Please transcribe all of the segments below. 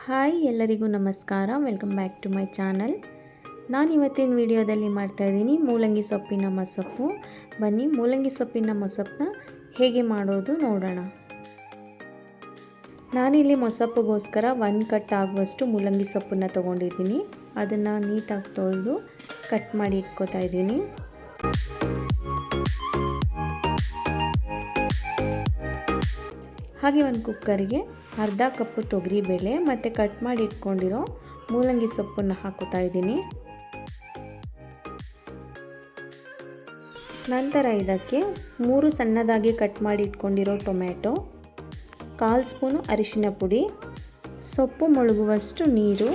Hi ಎಲ್ಲರಿಗೂ ನಮಸ್ಕಾರ. Welcome back to my channel. ನಾನು ಇವತ್ತಿನ ವಿಡಿಯೋದಲ್ಲಿ ಮಾಡ್ತಾಯಿದ್ದೀನಿ ಮೂಲಂಗಿ ಸೊಪ್ಪಿನ ಮೊಸಪ್ಪು. ಬನ್ನಿ ಮೂಲಂಗಿ ಸೊಪ್ಪಿನ ಮೊಸಪ್ಪನ್ನ ಹೇಗೆ ಮಾಡೋದು ನೋಡೋಣ. ನಾನಿಲ್ಲಿ ಮೊಸಪ್ಪುಗೋಸ್ಕರ 1 ಕಟ್ ಆಗುವಷ್ಟು ಮೂಲಂಗಿ ಸೊಪ್ಪನ್ನು ತೊಗೊಂಡಿದ್ದೀನಿ. ಅದನ್ನು ನೀಟಾಗಿ ತೊಳೆದು ಕಟ್ ಮಾಡಿ ಇಟ್ಕೋತಾ ಇದ್ದೀನಿ. ಹಾಗೆ ಒಂದು ಕುಕ್ಕರಿಗೆ ಅರ್ಧ ಕಪ್ಪು ತೊಗರಿಬೇಳೆ ಮತ್ತು ಕಟ್ ಮಾಡಿ ಇಟ್ಕೊಂಡಿರೋ ಮೂಲಂಗಿ ಸೊಪ್ಪನ್ನು ಹಾಕೋತಾ ಇದ್ದೀನಿ. ನಂತರ ಇದಕ್ಕೆ 3 ಸಣ್ಣದಾಗಿ ಕಟ್ ಮಾಡಿ ಇಟ್ಕೊಂಡಿರೋ ಟೊಮ್ಯಾಟೊ, 1/4 ಸ್ಪೂನು ಅರಿಶಿನ ಪುಡಿ, ಸೊಪ್ಪು ಮುಳುಗುವಷ್ಟು ನೀರು,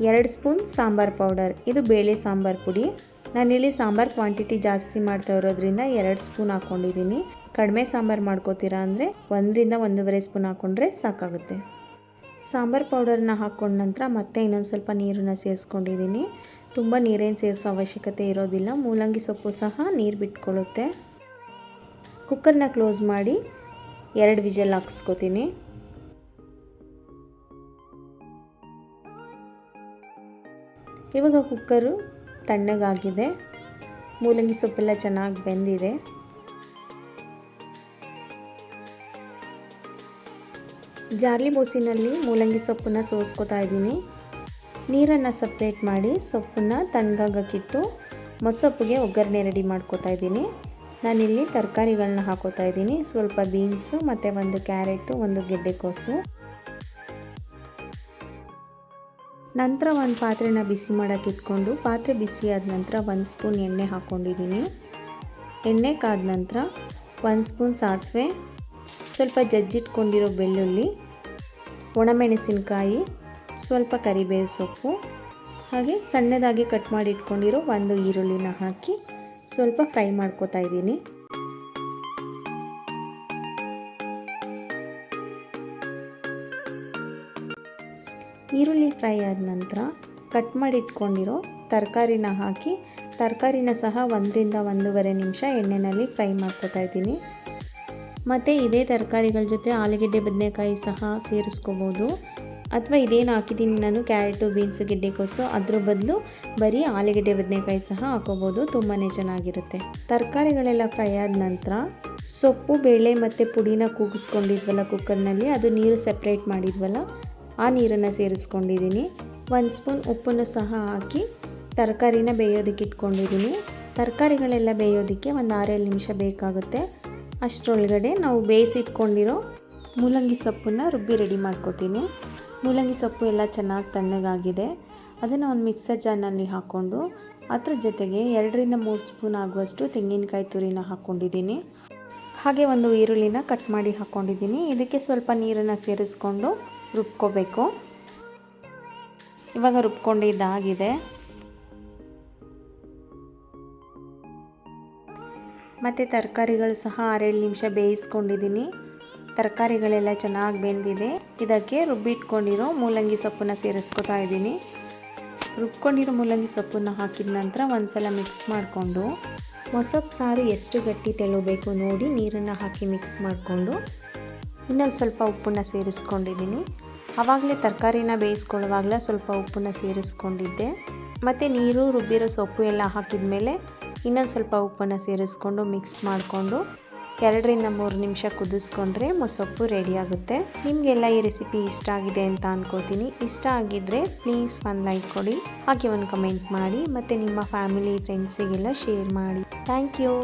2 ಸ್ಪೂನ್ ಸಾಂಬಾರ್ ಪೌಡರ್. ಇದು ಬೇಳೆ ಸಾಂಬಾರ್ ಪುಡಿ. ನಾನಿಲ್ಲಿ ಸಾಂಬಾರ್ ಕ್ವಾಂಟಿಟಿ ಜಾಸ್ತಿ ಮಾಡ್ತಾ ಇರೋದ್ರಿಂದ 2 ಸ್ಪೂನ್ ಹಾಕ್ಕೊಂಡಿದ್ದೀನಿ. ಕಡಿಮೆ ಸಾಂಬಾರು ಮಾಡ್ಕೋತೀರಾ ಅಂದರೆ 1 ರಿಂದ 1.5 ಸ್ಪೂನ್ ಹಾಕ್ಕೊಂಡ್ರೆ ಸಾಕಾಗುತ್ತೆ. ಸಾಂಬಾರು ಪೌಡರ್ನ ಹಾಕ್ಕೊಂಡ ನಂತರ ಮತ್ತೆ ಇನ್ನೊಂದು ಸ್ವಲ್ಪ ನೀರನ್ನು ಸೇರಿಸ್ಕೊಂಡಿದ್ದೀನಿ. ತುಂಬ ನೀರೇನು ಸೇರಿಸೋ ಅವಶ್ಯಕತೆ ಇರೋದಿಲ್ಲ. ಮೂಲಂಗಿ ಸೊಪ್ಪು ಸಹ ನೀರು ಬಿಟ್ಕೊಳ್ಳುತ್ತೆ. ಕುಕ್ಕರ್ನ ಕ್ಲೋಸ್ ಮಾಡಿ 2 ವಿಜಲ್ ಹಾಕಿಸ್ಕೊತೀನಿ. ಇವಾಗ ಕುಕ್ಕರು ತಣ್ಣಗಾಗಿದೆ. ಮೂಲಂಗಿ ಸೊಪ್ಪೆಲ್ಲ ಚೆನ್ನಾಗಿ ಬೆಂದಿದೆ. ಜಾರ್ಲಿ ಬೋಸಿನಲ್ಲಿ ಮೂಲಂಗಿ ಸೊಪ್ಪನ್ನು ಸೋಸ್ಕೋತಾ ಇದ್ದೀನಿ. ನೀರನ್ನು ಸಪ್ರೇಟ್ ಮಾಡಿ ಸೊಪ್ಪನ್ನು ತಣ್ಣಗಾಗಕ್ಕಿಟ್ಟು ಮೊಸಪ್ಪಿಗೆ ಒಗ್ಗರಣೆ ರೆಡಿ ಮಾಡ್ಕೋತಾ ಇದ್ದೀನಿ. ನಾನಿಲ್ಲಿ ತರಕಾರಿಗಳನ್ನ ಹಾಕೋತಾ ಇದ್ದೀನಿ. ಸ್ವಲ್ಪ ಬೀನ್ಸು ಮತ್ತು 1 ಕ್ಯಾರೆಟು, 1 ಗೆಡ್ಡೆಕೋಸು. ನಂತರ ಒಂದು ಪಾತ್ರೆನ ಬಿಸಿ ಮಾಡೋಕ್ಕೆ ಇಟ್ಕೊಂಡು ಪಾತ್ರೆ ಬಿಸಿ ಆದ ನಂತರ 1 ಸ್ಪೂನ್ ಎಣ್ಣೆ ಹಾಕ್ಕೊಂಡಿದ್ದೀನಿ. ಎಣ್ಣೆ ಕಾದ ನಂತರ 1 ಸ್ಪೂನ್ ಸಾಸಿವೆ, ಸ್ವಲ್ಪ ಜಜ್ಜಿಟ್ಕೊಂಡಿರೋ ಬೆಳ್ಳುಳ್ಳಿ, ಒಣಮೆಣಸಿನಕಾಯಿ, ಸ್ವಲ್ಪ ಕರಿಬೇವು ಸೊಪ್ಪು, ಹಾಗೆ ಸಣ್ಣದಾಗಿ ಕಟ್ ಮಾಡಿ ಇಟ್ಕೊಂಡಿರೋ 1 ಈರುಳ್ಳಿನ ಹಾಕಿ ಸ್ವಲ್ಪ ಫ್ರೈ ಮಾಡ್ಕೋತಾ ಇದ್ದೀನಿ. ಈರುಳ್ಳಿ ಫ್ರೈ ಆದ ನಂತರ ಕಟ್ ಮಾಡಿ ಇಟ್ಕೊಂಡಿರೋ ತರಕಾರಿನ ಹಾಕಿ ತರಕಾರಿನ ಸಹ 1 ರಿಂದ 1.5 ನಿಮಿಷ ಎಣ್ಣೆಯಲ್ಲಿ ಫ್ರೈ ಮಾಡ್ಕೋತಾ ಇದ್ದೀನಿ. ಮತ್ತು ಇದೇ ತರಕಾರಿಗಳ ಜೊತೆ ಆಲೂಗೆಡ್ಡೆ ಬದನೆಕಾಯಿ ಸಹ ಸೇರಿಸ್ಕೋಬೋದು. ಅಥವಾ ಇದೇನು ಹಾಕಿದ್ದೀನಿ ನಾನು ಕ್ಯಾರೆಟು, ಬೀನ್ಸು, ಗೆಡ್ಡೆಕೋಸು, ಅದ್ರ ಬದಲು ಬರೀ ಆಲೂಗೆಡ್ಡೆ ಬದನೆಕಾಯಿ ಸಹ ಹಾಕೋಬೋದು. ತುಂಬಾ ಚೆನ್ನಾಗಿರುತ್ತೆ. ತರಕಾರಿಗಳೆಲ್ಲ ಫ್ರೈ ಆದ ನಂತರ ಸೊಪ್ಪು, ಬೇಳೆ ಮತ್ತು ಪುಡಿನ ಕೂಗಿಸ್ಕೊಂಡಿದ್ವಲ್ಲ ಕುಕ್ಕರ್ನಲ್ಲಿ, ಅದು ನೀರು ಸೆಪ್ರೇಟ್ ಮಾಡಿದ್ವಲ್ಲ, ಆ ನೀರನ್ನು ಸೇರಿಸ್ಕೊಂಡಿದ್ದೀನಿ. 1 ಸ್ಪೂನ್ ಉಪ್ಪನ್ನು ಸಹ ಹಾಕಿ ತರಕಾರಿನ ಬೇಯೋದಕ್ಕೆ ಇಟ್ಕೊಂಡಿದ್ದೀನಿ. ತರಕಾರಿಗಳೆಲ್ಲ ಬೇಯೋದಕ್ಕೆ ಒಂದು 6-7 ನಿಮಿಷ ಬೇಕಾಗುತ್ತೆ. ಅಷ್ಟರೊಳಗಡೆ ನಾವು ಬೇಯಿಸಿಟ್ಕೊಂಡಿರೋ ಮೂಲಂಗಿ ಸೊಪ್ಪನ್ನು ರುಬ್ಬಿ ರೆಡಿ ಮಾಡ್ಕೋತೀನಿ. ಮೂಲಂಗಿ ಸೊಪ್ಪು ಎಲ್ಲ ಚೆನ್ನಾಗಿ ತಣ್ಣಗಾಗಿದೆ. ಅದನ್ನು ಒಂದು ಮಿಕ್ಸರ್ ಜಾರ್ನಲ್ಲಿ ಹಾಕ್ಕೊಂಡು ಅದ್ರ ಜೊತೆಗೆ 2 ರಿಂದ 3 ಸ್ಪೂನ್ ಆಗುವಷ್ಟು ತೆಂಗಿನಕಾಯಿ ತುರಿನ ಹಾಕ್ಕೊಂಡಿದ್ದೀನಿ. ಹಾಗೆ 1 ಈರುಳ್ಳಿನ ಕಟ್ ಮಾಡಿ ಹಾಕ್ಕೊಂಡಿದ್ದೀನಿ. ಇದಕ್ಕೆ ಸ್ವಲ್ಪ ನೀರನ್ನು ಸೇರಿಸ್ಕೊಂಡು ರುಬ್ಕೋಬೇಕು. ಇವಾಗ ರುಬ್ಕೊಂಡಿದ್ದಾಗಿದೆ. ಮತ್ತು ತರಕಾರಿಗಳು ಸಹ 6-7 ನಿಮಿಷ ಬೇಯಿಸ್ಕೊಂಡಿದ್ದೀನಿ. ತರಕಾರಿಗಳೆಲ್ಲ ಚೆನ್ನಾಗಿ ಬೆಂದಿದೆ. ಇದಕ್ಕೆ ರುಬ್ಬಿಟ್ಕೊಂಡಿರೋ ಮೂಲಂಗಿ ಸೊಪ್ಪನ್ನು ಸೇರಿಸ್ಕೊತಾ ಇದ್ದೀನಿ. ರುಬ್ಕೊಂಡಿರೋ ಮೂಲಂಗಿ ಸೊಪ್ಪನ್ನು ಹಾಕಿದ ನಂತರ ಒಂದು ಸಲ ಮಿಕ್ಸ್ ಮಾಡಿಕೊಂಡು ಮೊಸಪ್ಪು ಸಾರು ಎಷ್ಟು ಗಟ್ಟಿ ತೆಳಬೇಕು ನೋಡಿ ನೀರನ್ನು ಹಾಕಿ ಮಿಕ್ಸ್ ಮಾಡಿಕೊಂಡು ಇನ್ನೊಂದು ಸ್ವಲ್ಪ ಉಪ್ಪನ್ನು ಸೇರಿಸ್ಕೊಂಡಿದ್ದೀನಿ. ಆವಾಗಲೇ ತರಕಾರಿನ ಬೇಯಿಸ್ಕೊಳ್ಳುವಾಗಲೇ ಸ್ವಲ್ಪ ಉಪ್ಪನ್ನು ಸೇರಿಸ್ಕೊಂಡಿದ್ದೆ. ಮತ್ತು ನೀರು, ರುಬ್ಬಿರೋ ಸೊಪ್ಪು ಎಲ್ಲ ಹಾಕಿದ ಮೇಲೆ ಇನ್ನೊಂದು ಸ್ವಲ್ಪ ಉಪ್ಪನ್ನು ಸೇರಿಸ್ಕೊಂಡು ಮಿಕ್ಸ್ ಮಾಡಿಕೊಂಡು 2 ರಿಂದ 3 ನಿಮಿಷ ಕುದಿಸ್ಕೊಂಡ್ರೆ ಮೊಸಪ್ಪು ರೆಡಿಯಾಗುತ್ತೆ. ನಿಮಗೆಲ್ಲ ಈ ರೆಸಿಪಿ ಇಷ್ಟ ಆಗಿದೆ ಅಂತ ಅನ್ಕೋತೀನಿ. ಇಷ್ಟ ಆಗಿದ್ದರೆ ಪ್ಲೀಸ್ ಒಂದು ಲೈಕ್ ಕೊಡಿ, ಹಾಗೆ ಒಂದು ಕಮೆಂಟ್ ಮಾಡಿ, ಮತ್ತು ನಿಮ್ಮ ಫ್ಯಾಮಿಲಿ ಫ್ರೆಂಡ್ಸಿಗೆಲ್ಲ ಶೇರ್ ಮಾಡಿ. Thank you.